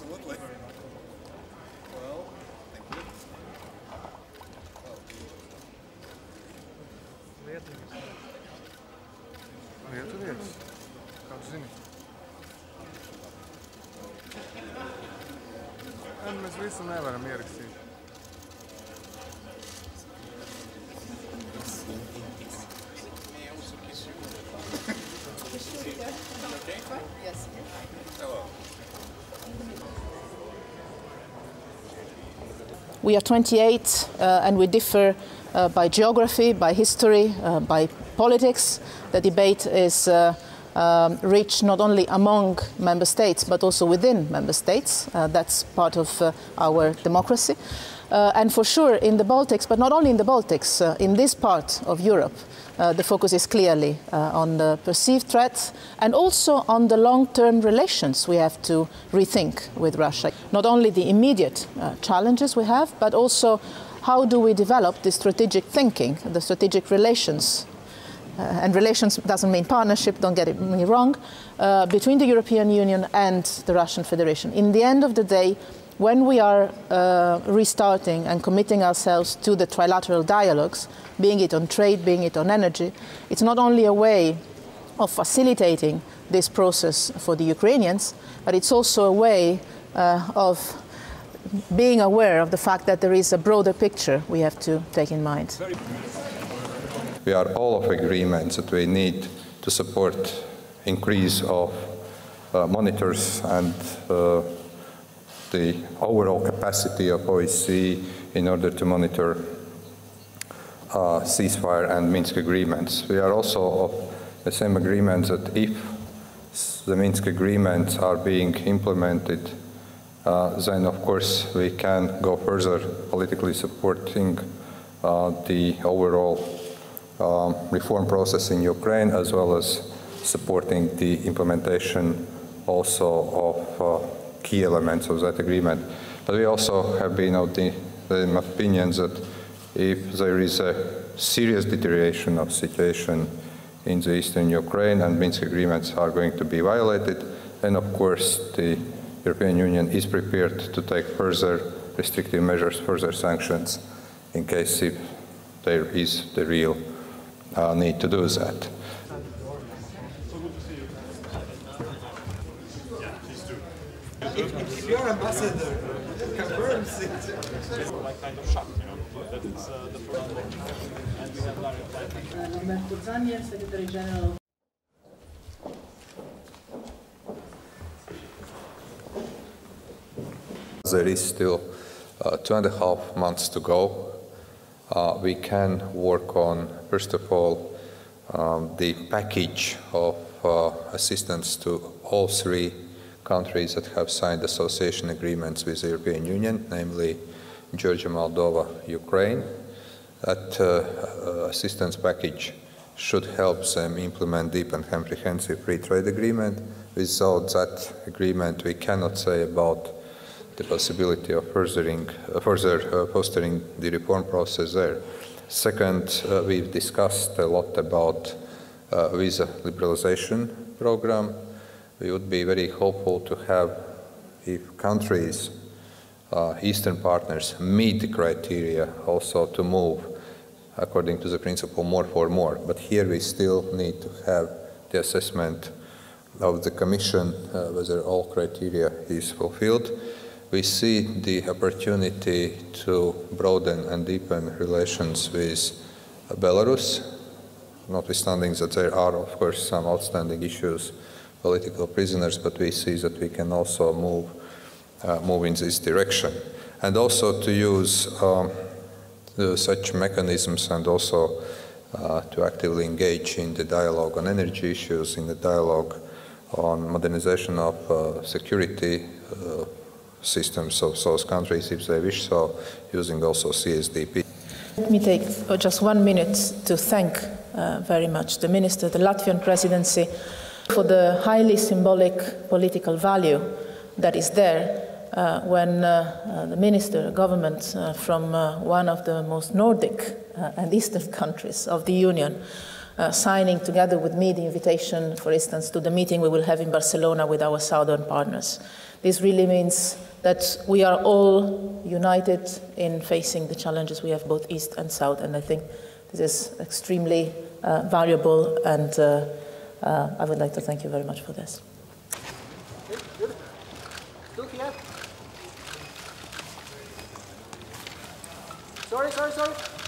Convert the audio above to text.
Absolutely. Well, thank you. Lietuvietis, kāds Gymnich. Mēs visu nevaram ierakstīt. Yes. Hello. We are 28 and we differ by geography, by history, by politics. The debate is rich not only among member states but also within member states. That's part of our democracy. And for sure in the Baltics, but not only in the Baltics, in this part of Europe, the focus is clearly on the perceived threats and also on the long-term relations we have to rethink with Russia. Not only the immediate challenges we have, but also how do we develop the strategic thinking, the strategic relations. And relations doesn't mean partnership, don't get me wrong, between the European Union and the Russian Federation. In the end of the day, when we are restarting and committing ourselves to the trilateral dialogues, being it on trade, being it on energy, it's not only a way of facilitating this process for the Ukrainians, but it's also a way of being aware of the fact that there is a broader picture we have to take in mind. We are all of agreement that we need to support increase of monitors and the overall capacity of OSCE in order to monitor ceasefire and Minsk agreements. We are also of the same agreement that if the Minsk agreements are being implemented, then of course we can go further politically supporting the overall reform process in Ukraine, as well as supporting the implementation also of key elements of that agreement. But we also have been of the opinion that if there is a serious deterioration of situation in the eastern Ukraine and Minsk agreements are going to be violated, then of course the European Union is prepared to take further restrictive measures, further sanctions, in case if there is the real need to do that. If your ambassador confirms it, it's like kind of shock, you know, that it's the problem. And we have direct Secretary General. There is still 2.5 months to go. We can work on, first of all, the package of assistance to all three countries that have signed association agreements with the European Union, namely Georgia, Moldova, Ukraine. That assistance package should help them implement deep and comprehensive free trade agreement. Without that agreement, we cannot say about the possibility of further fostering the reform process there. Second, we've discussed a lot about visa liberalization program. We would be very hopeful to have, if countries, Eastern partners, meet the criteria, also to move according to the principle more for more. But here we still need to have the assessment of the Commission whether all criteria is fulfilled. We see the opportunity to broaden and deepen relations with Belarus, notwithstanding that there are, of course, some outstanding issues, political prisoners, but we see that we can also move in this direction. And also to use such mechanisms and also to actively engage in the dialogue on energy issues, in the dialogue on modernization of security systems of those countries, if they wish so, using also CSDP. Let me take just 1 minute to thank very much the Minister, the Latvian presidency, for the highly symbolic political value that is there when the minister, a government from one of the most Nordic and Eastern countries of the Union signing together with me the invitation, for instance, to the meeting we will have in Barcelona with our southern partners. This really means that we are all united in facing the challenges we have both east and south, and I think this is extremely valuable, and I would like to thank you very much for this. Sorry.